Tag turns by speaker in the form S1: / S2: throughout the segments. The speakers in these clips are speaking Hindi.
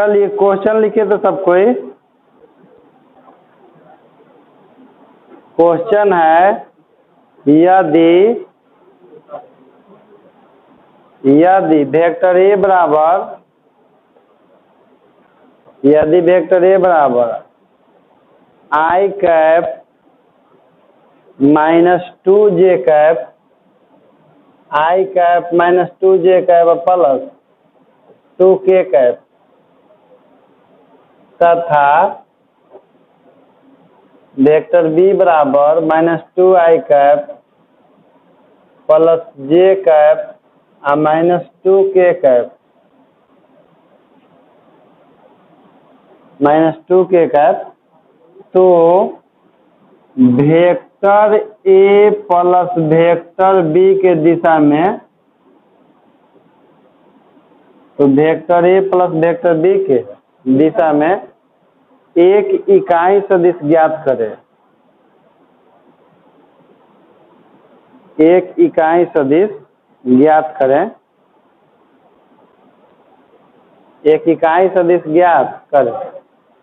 S1: चलिए क्वेश्चन लिखे तो सब कोई। क्वेश्चन है यदि वेक्टर ए बराबर I cap -2j cap plus 2k cap तथा वेक्टर बी बराबर -2i cap plus j cap -2k cap तो vector A plus vector B के दिशा में एक इकाई सदिश ज्ञात करें।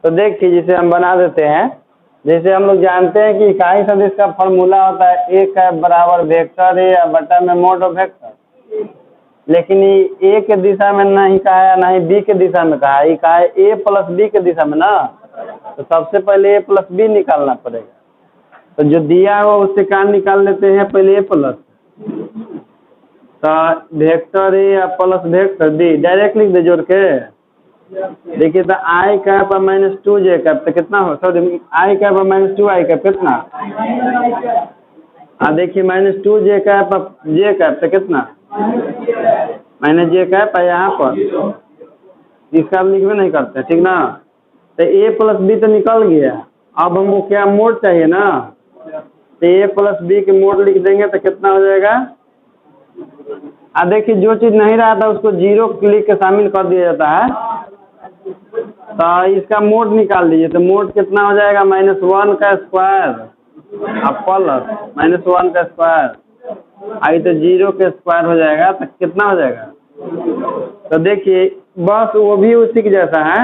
S1: तो देखिए जिसे हम बना देते हैं। जैसे हम लोग जानते हैं कि इकाई सदिश का फॉर्मूला होता है ए कैप बराबर वेक्टर ए बटा में मोड ऑफ वेक्टर, लेकिन ये ए के दिशा में नहीं कहा है ना ही बी के दिशा में कहा है, कहा है ए प्लस बी के दिशा में ना। तो सबसे पहले ए प्लस बी निकालना पड़ेगा। तो जो दिया हुआ उससे कारण निकाल लेते हैं पहले ए प्लस, तो vector A plus vector B direct लिख दे जोड़ के। देखिए तो आई कैप -2j कैप तो कितना हो, sorry I cap -2i cap कितना, देखिए -2j कैप j कैप तो कितना -j कैप है। यहाँ पर इसका लिखवे नहीं करते, ठीक ना। तो a प्लस बी तो निकल गया, अब हमको क्या मोड चाहिए ना, तो a प्लस बी के मोड लिख देंगे तो कितना हो जाएगा। देखिए जो चीज नहीं रहा था उसको जीरो लिख के शामिल कर दिया जाता है। तो इसका मोड निकाल लीजिए, तो मोड कितना हो जाएगा -1 का स्क्वायर प्लस -1 का स्क्वायर आई तो 0 के स्क्वायर हो जाएगा। तो कितना हो जाएगा, तो देखिए बस वो भी उसी के जैसा है।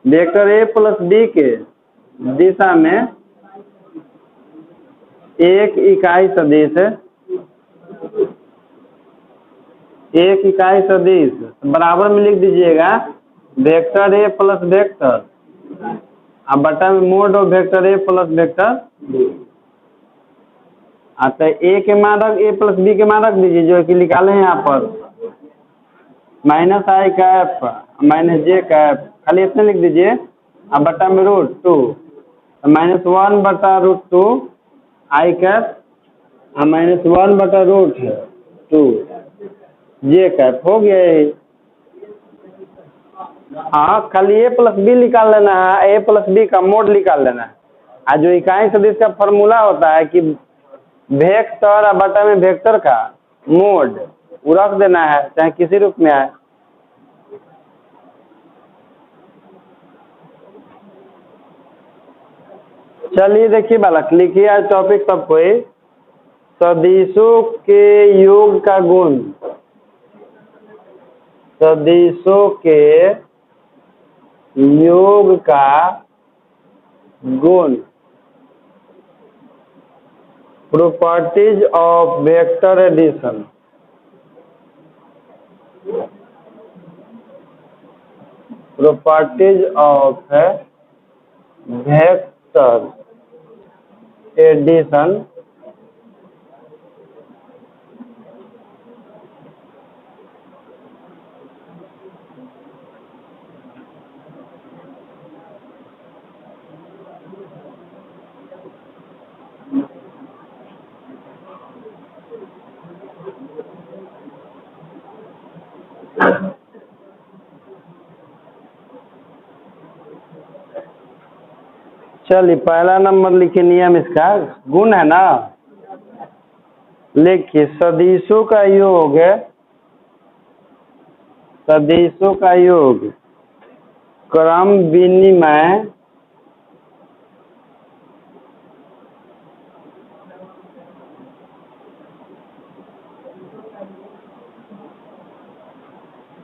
S1: वेक्टर ए प्लस बी के दिशा में एक इकाई सदिश बराबर में लिख दीजिएगा वेक्टर ए प्लस वेक्टर बटा में mode of vector A plus vector. तो ए के मान रख ए प्लस बी के मान रख दीजिए जो कि निकाले हैं यहाँ पर -i कैप -j कैप, खाली इतने लिख दीजिए बटा में √2 -1 बटा √2 i कैप -1 बटा √2 j कैप हो गया है। हाँ खाली ए प्लस बी निकाल लेना है, ए प्लस बी का मोड निकाल लेना है। जो इकाई सदिश का फॉर्मूला होता है कि वेक्टर बटा में वेक्टर का मोड वो रख देना है, चाहे किसी रूप में आए। चलिए देखिए बालक लिखिए आज टॉपिक सब कोई, सदिशों के योग का गुण। सदिशों के योग का गुण, properties of vector addition. Properties of vector addition चलिए पहला नंबर लिखिए, नियम इसका गुण है ना। लिखिए सदिशों का योग क्रम विनिमय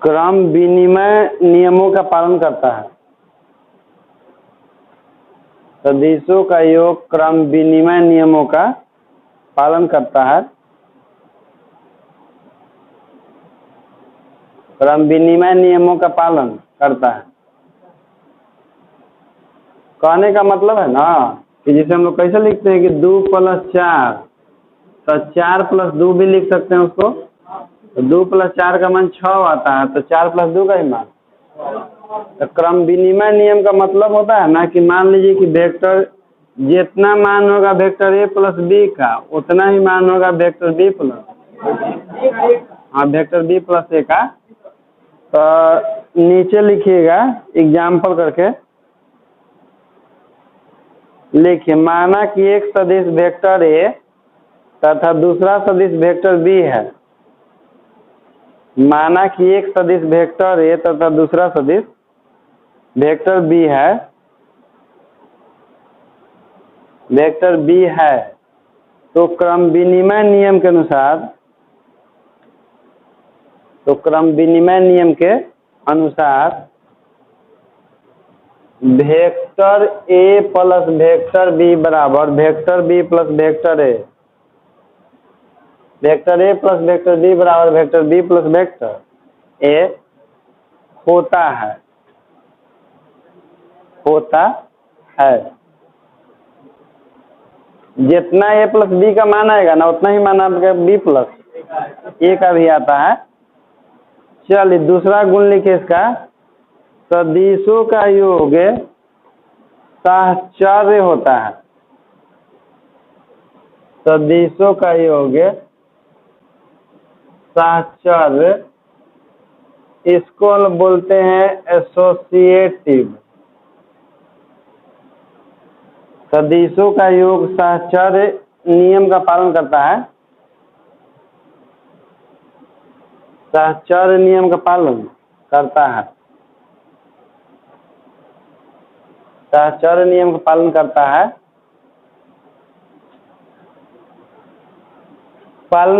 S1: क्रम विनिमय नियमों का पालन करता है। सदिशों का योग क्रम विनिमय नियमों का पालन करता है। क्रम विनिमय नियमों का पालन करता है। कहने का मतलब है ना कि जैसे हम लोग कैसे लिखते हैं कि 2 + 4, तो 4 + 2 भी लिख सकते हैं उसको। तो 2 + 4 का मान 6 आता है, तो 4 + 2 का ही मान। तो क्रम विनिमय नियम का मतलब होता है ना कि मान लीजिए कि वेक्टर जितना मान होगा वेक्टर a + b का, उतना ही मान होगा vector b vector b + a का। तो नीचे लिखिएगा एग्जाम्पल करके लिखिए, माना कि एक सदिश वेक्टर a तथा दूसरा सदिश वेक्टर b है। माना कि एक सदिश वेक्टर a तथा दूसरा सदिश वेक्टर b है। वेक्टर b है तो क्रम विनिमय नियम के अनुसार वेक्टर a + वेक्टर b बराबर vector b + vector a। Vector a + vector b बराबर वेक्टर b + वेक्टर a होता है। जितना a + b का मान आएगा ना उतना ही मान आपका b + a का भी आता है। चलिए दूसरा गुण लिखिए इसका, सदिशों का योग साहचर्य होता है। सदिशों का योग साहचर्य, इसको बोलते हैं एसोसिएटिव। सदिशों का योग साहचर्य नियम का पालन करता है। साहचर्य नियम का पालन करता है। साहचर्य नियम का पालन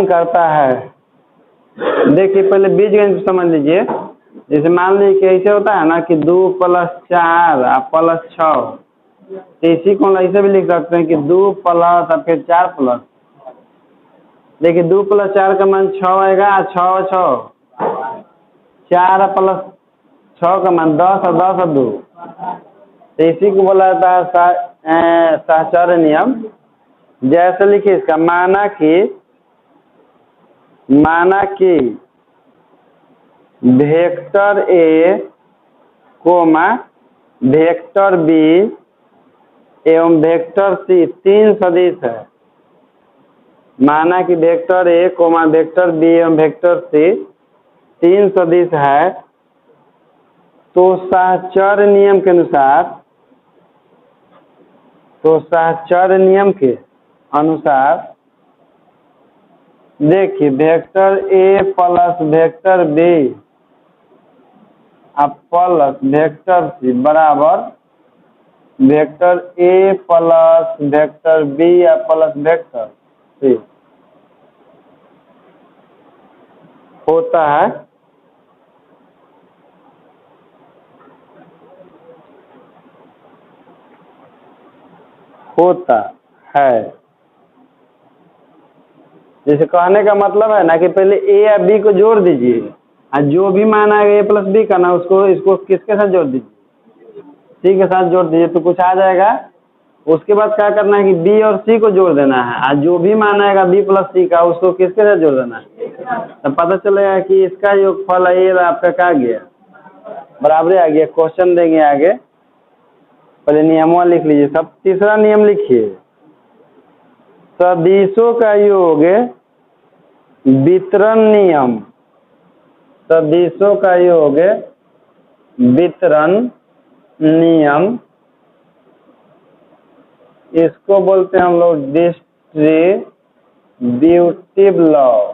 S1: करता है। देखिए पहले बीजगणित समझ लीजिए। जैसे मान लीजिए कि ऐसे होता है ना कि 2 + 4 + 6, इसी को ऐसे भी लिख सकते हैं कि 2 + फिर 4 +। देखिए 2 + 4 का मान 6 आएगा, 6 + 6 4 + 6 का मान 10 और 10 और 2। तो इसी को बोला जाता है साहचर्य नियम। जैसे लिखिए इसका, माना कि वेक्टर a, वेक्टर b एवं वेक्टर c 3 सदिश है। माना कि वेक्टर a, वेक्टर b एवं वेक्टर c 3 सदिश है, तो साहचर्य नियम के अनुसार देखिए vector a + vector b plus vector c बराबर vector a + vector b plus vector c होता है। जैसे कहने का मतलब है ना कि पहले a या b को जोड़ दीजिए और जो भी मान आएगा a + b का ना इसको किसके साथ जोड़ दीजिए, c के साथ जोड़ दीजिए, तो कुछ आ जाएगा। उसके बाद क्या करना है कि b और c को जोड़ देना है और जो भी मान आएगा b + c का उसको किसके साथ जोड़ देना है। तो पता चलेगा कि इसका योगफल ये आपका क्या गया, बराबर आ गया। क्वेश्चन देंगे आगे, पहले नियमों लिख लीजिए सब। तीसरा नियम लिखिए, सदिशों का योग वितरण नियम। सदिशों का योग वितरण नियम, इसको बोलते हैं हम लोग डिस्ट्रीब्यूटिव लॉ।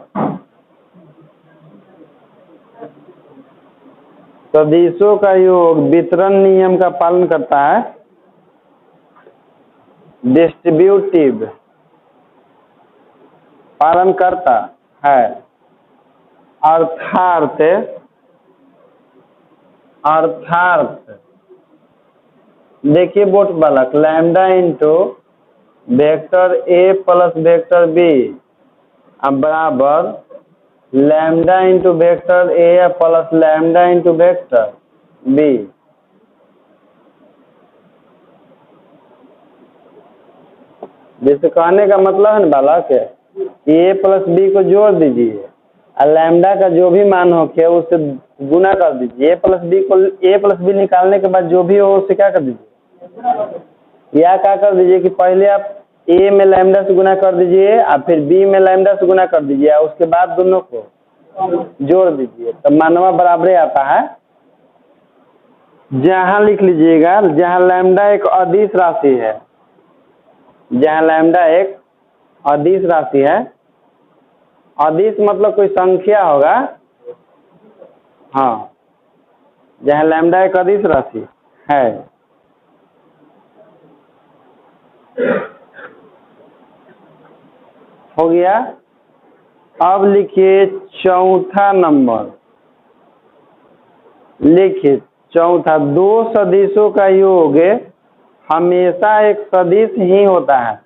S1: सदिशों का योग वितरण नियम का पालन करता है। डिस्ट्रीब्यूटिव पालन करता है, अर्थात अर्थात देखिए बोट बालक, lambda into vector A plus vector B अब बराबर lambda into vector A plus lambda into vector B. जैसे कहने का मतलब है ना बालक, ए प्लस बी को जोड़ दीजिए और लैम्डा का जो भी मान हो के उससे गुना कर दीजिए। ए प्लस बी निकालने के बाद जो भी हो उससे क्या कर दीजिए, या क्या कर दीजिए कि पहले आप ए में लैम्डा से गुना कर दीजिए और फिर बी में लैम्डा से गुना कर दीजिए और उसके बाद दोनों को जोड़ दीजिए, तब मानवा बराबर आता है। जहाँ लिख लीजिएगा जहाँ लैम्डा एक अदिश राशि है, जहाँ लैम्डा एक अदिश राशि है, अदिश मतलब कोई संख्या होगा, हाँ, जहाँ लैम्डा एक अदिश राशि है। हो गया। अब लिखिए चौथा नंबर, लिखिए चौथा, दो सदिशों का योग हमेशा एक सदिश ही होता है।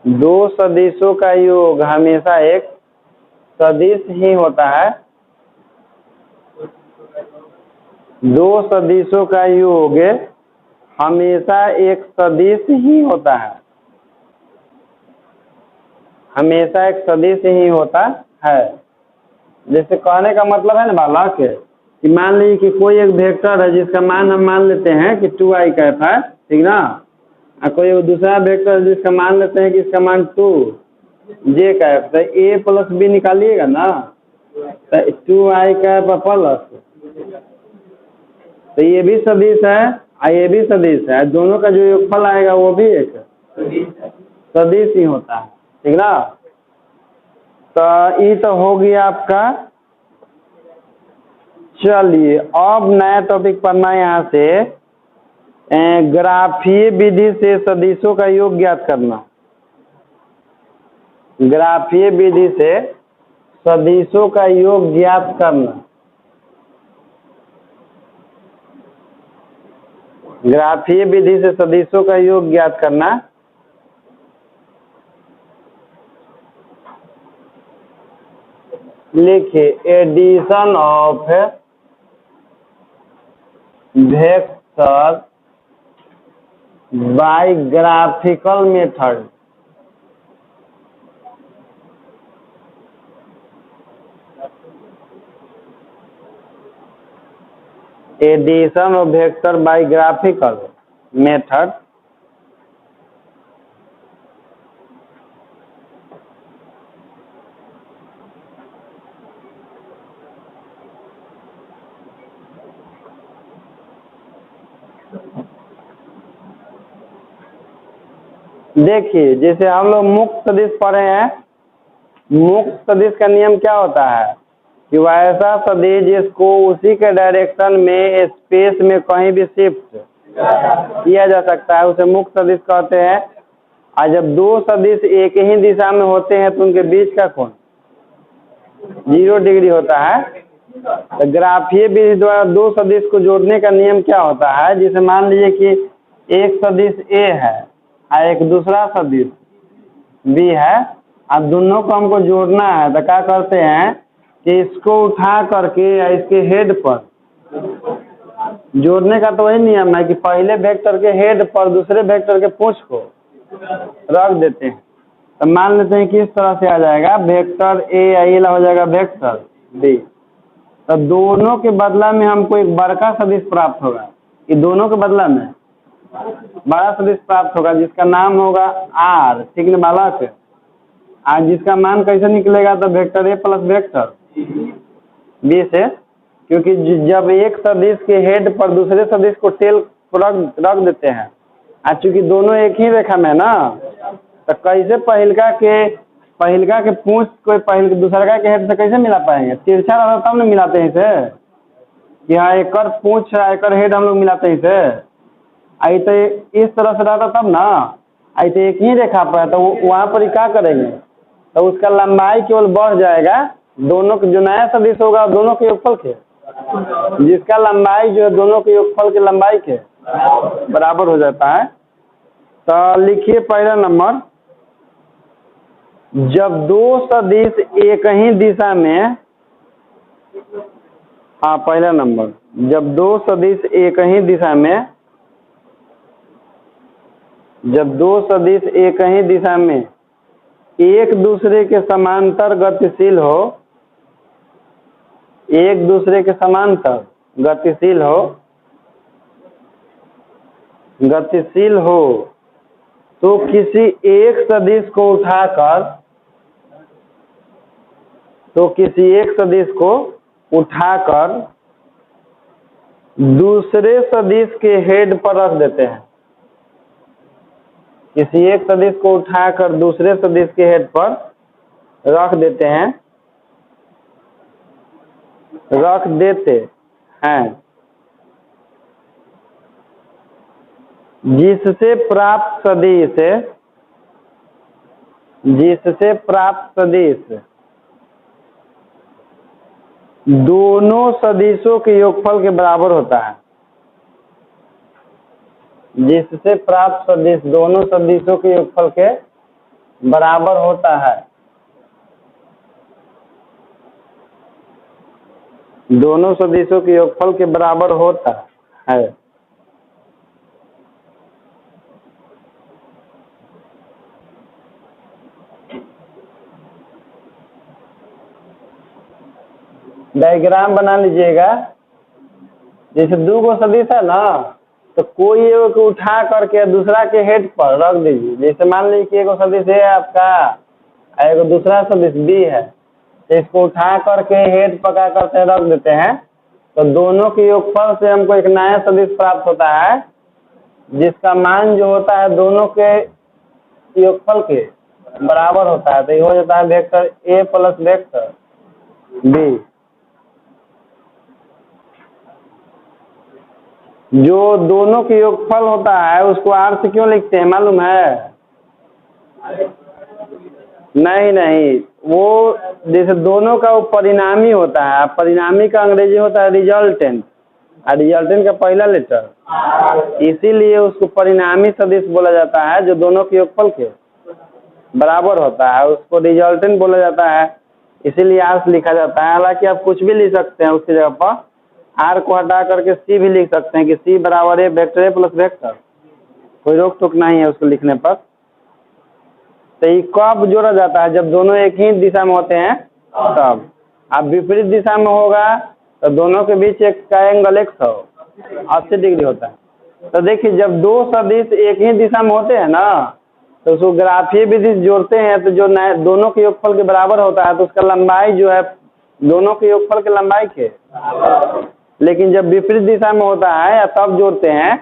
S1: दो सदिशों का योग हमेशा एक सदिश ही होता है। दो सदिशों का योग हमेशा एक सदिश ही होता है, हमेशा एक सदिश ही होता है। जैसे कहने का मतलब है ना बालक कि मान लीजिए कि कोई एक वेक्टर है जिसका मान हम मान लेते हैं कि 2i कैफ है, ठीक ना, और कोई दूसरा वेक्टर है जिसका मान लेते हैं कि इसका मान 2j कैफ, तो a प्लस बी निकालिएगा ना, तो 2i कैफ प्लस, तो ये भी सदिश है और ये भी सदिश है, दोनों का जो योगफल आएगा वो भी एक सदिश ही होता है, ठीक ना। तो ये तो हो गया आपका। चलिए अब नया टॉपिक पढ़ना है यहाँ से, ग्राफीय विधि से सदिशों का योग ज्ञात करना। ग्राफीय विधि से सदिशों का योग ज्ञात करना। ग्राफीय विधि से सदिशों का योग ज्ञात करना। लिखिए addition of vector by graphical method. Addition of vector by graphical method. देखिए जैसे हम लोग मुक्त सदिश पढ़े हैं, मुक्त सदिश का नियम क्या होता है कि वह ऐसा सदिश जिसको उसी के डायरेक्शन में स्पेस में कहीं भी शिफ्ट किया जा सकता है उसे मुक्त सदिश कहते हैं। और जब दो सदिश एक ही दिशा में होते हैं तो उनके बीच का कोण 0 डिग्री होता है। तो ग्राफीय विधि द्वारा दो सदिश को जोड़ने का नियम क्या होता है, जिसे मान लीजिए कि एक सदिश A है और एक दूसरा सदिश B है, अब दोनों को हमको जोड़ना है, तो क्या करते हैं कि इसको उठा करके या इसके हेड पर जोड़ने का तो वही नियम है कि पहले वेक्टर के हेड पर दूसरे वेक्टर के पूंछ को रख देते हैं। तो मान लेते हैं कि इस तरह से आ जाएगा वेक्टर A, ये हो जाएगा वेक्टर B। तो दोनों के बदला में हमको एक बड़का सदिश प्राप्त होगा, कि दोनों के बदला में बड़ा सदिश प्राप्त होगा जिसका नाम होगा R, ठीक है बालक। आज जिसका मान कैसे निकलेगा, तो vector A plus vector B से, क्योंकि जब एक सदिश के हेड पर दूसरे सदिश को टेल रख देते हैं, आज चूंकि दोनों एक ही रेखा में ना, तो कैसे पहिलका के पूंछ को दूसरा के हेड से कैसे मिला पाएंगे, तिरछा रहता तब न मिलाते हैं इसे, कि हाँ एक पूंछ एक हेड हम लोग मिलाते हैं इसे। आई तो इस तरह से रहता तब ना, आई तो एक ही रेखा पर है, तो वहाँ पर क्या करेंगे, तो उसका लंबाई केवल बढ़ जाएगा, दोनों जो नया सदिश होगा दोनों के योगफल के जिसका लंबाई जो है दोनों के योगफल के लंबाई के बराबर हो जाता है। तो लिखिए पहला नंबर, जब दो सदिश एक ही दिशा में, हाँ पहला नंबर, जब दो सदिश एक ही दिशा में, जब दो सदिश एक ही दिशा में एक दूसरे के समांतर गतिशील हो, एक दूसरे के समांतर गतिशील हो, गतिशील हो, तो किसी एक सदिश को उठाकर, तो किसी एक सदिश को उठाकर दूसरे सदिश के हेड पर रख देते हैं। किसी एक सदिश को उठाकर दूसरे सदिश के हेड पर रख देते हैं, रख देते हैं, जिससे प्राप्त सदिश, जिससे प्राप्त सदिश दोनों सदिशों के योगफल के बराबर होता है। जिससे प्राप्त सदिश दोनों सदिशों के योगफल के बराबर होता है। दोनों सदिशों के योगफल के बराबर होता है। डायग्राम बना लीजिएगा। जैसे दो गो सदिश है ना, तो कोई एक उठा करके दूसरा के हेड पर रख दीजिए। जैसे मान लीजिए कि एक सदिश है आपका, एक दूसरा सदिश बी है, तो इसको उठा करके हेड पका करके रख देते हैं, तो दोनों के योगफल से हमको एक नया सदिश प्राप्त होता है, जिसका मान जो होता है दोनों के योगफल के बराबर होता है। तो ये हो जाता है vector A plus vector B. जो दोनों के योगफल होता है उसको आर से क्यों लिखते हैं मालूम है? नहीं, वो जैसे दोनों का वो परिणामी होता है। परिणामी का अंग्रेजी होता है रिजल्टेंट, और रिजल्टेंट का पहला लेटर, इसीलिए उसको परिणामी सदिश बोला जाता है। जो दोनों के योगफल के बराबर होता है उसको रिजल्टेंट बोला जाता है, इसीलिए आर से लिखा जाता है। हालांकि आप कुछ भी लिख सकते हैं उसकी जगह पर, आर को हटा करके सी भी लिख सकते हैं कि सी बराबर है वेक्टर ए प्लस वेक्टर, कोई रोक टोक नहीं है उसको लिखने पर। तो ये कब जोड़ा जाता है? जब दोनों एक ही दिशा में होते हैं तब। अब विपरीत दिशा में होगा तो दोनों के बीच एक का एंगल 180 डिग्री होता है। तो देखिए जब दो सदिश एक ही दिशा में होते हैं ना, तो उसको ग्राफीय विधि जोड़ते हैं, तो जो दोनों के योगफल के बराबर होता है, तो उसका लंबाई जो है दोनों के योगफल के लंबाई के। लेकिन जब विपरीत दिशा में होता है या तब जोड़ते हैं,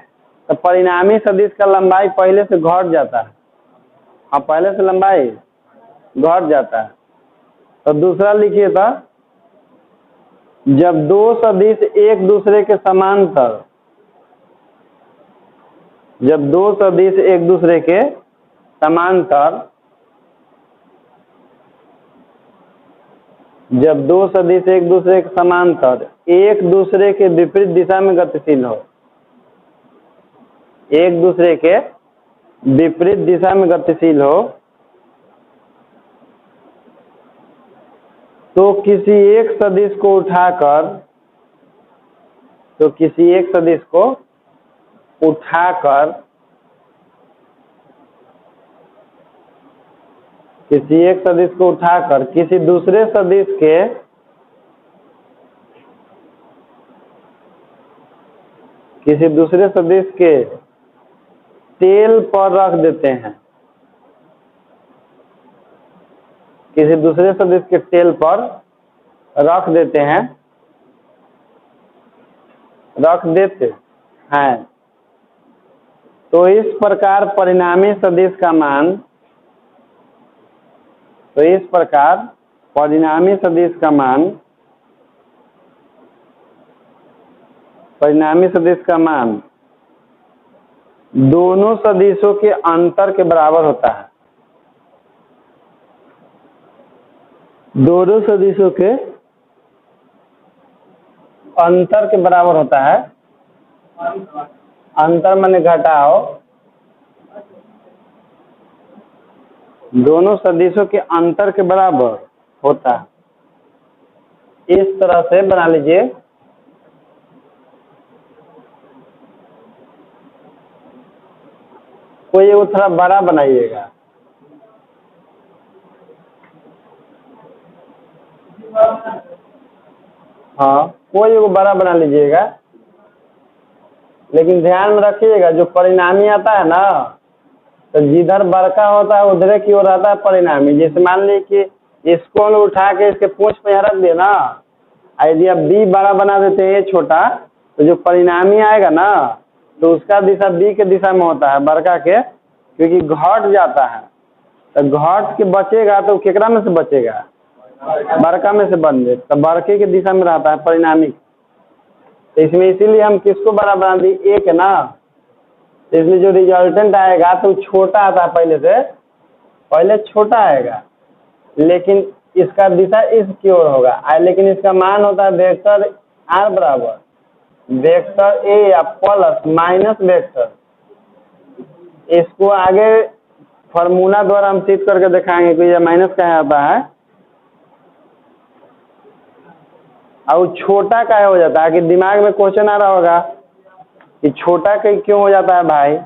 S1: तो परिणामी सदिश का लंबाई पहले से घट जाता है। हाँ, पहले से लंबाई घट जाता है। तो दूसरा लिखिए था, जब दो सदिश एक दूसरे के समांतर, जब दो सदिश एक दूसरे के समांतर, जब दो सदिश एक दूसरे के समांतर एक दूसरे के विपरीत दिशा में गतिशील हो, एक दूसरे के विपरीत दिशा में गतिशील हो, तो किसी एक सदिश को उठाकर, तो किसी एक सदिश को उठाकर किसी एक सदिश को उठाकर किसी दूसरे सदिश के, किसी दूसरे सदिश के टेल पर रख देते हैं। किसी दूसरे सदिश के टेल पर रख देते हैं, रख देते हैं। तो इस प्रकार परिणामी सदिश का मान, तो इस प्रकार परिणामी सदिश का मान, परिणामी सदिश का मान दोनों सदिशों के अंतर के बराबर होता है। दोनों सदिशों के अंतर के बराबर होता है। अंतर माने घटाओ, दोनों सदिशों के अंतर के बराबर होता है। इस तरह से बना लीजिए। कोई वो थोड़ा बड़ा बनाइएगा। हाँ, कोई वो बड़ा बना लीजिएगा, लेकिन ध्यान में रखिएगा जो परिणामी आता है ना, तो जिधर बड़का होता है उधर की ओर आता है परिणामी। जैसे मान ली कि इसको हम उठा के इसके पूंछ पे यहाँ रख दिए ना, यदि आप बी बड़ा बना देते हैं ये छोटा, तो जो परिणामी आएगा ना, तो उसका दिशा बी के दिशा में होता है बड़का के, क्योंकि घट जाता है। तो घट के बचेगा तो केकरा में से बचेगा? बड़का में से बन जाए, तो बड़के की दिशा में रहता है परिणामी। तो इसमें इसीलिए हम किसको बड़ा बना दी? एक है ना, इसलिए जो रिजल्टेंट आएगा तो छोटा आता है पहले छोटा आएगा, लेकिन इसका दिशा इसकी ओर होगा। लेकिन इसका मान होता है वेक्टर आर बराबर वेक्टर ए या प्लस माइनस वेक्टर। इसको आगे फॉर्मूला द्वारा हम सिद्ध करके दिखाएंगे कि यह माइनस क्या आता है और छोटा क्या हो जाता है। कि दिमाग में क्वेश्चन आ रहा होगा कि छोटा क्यों हो जाता है भाई?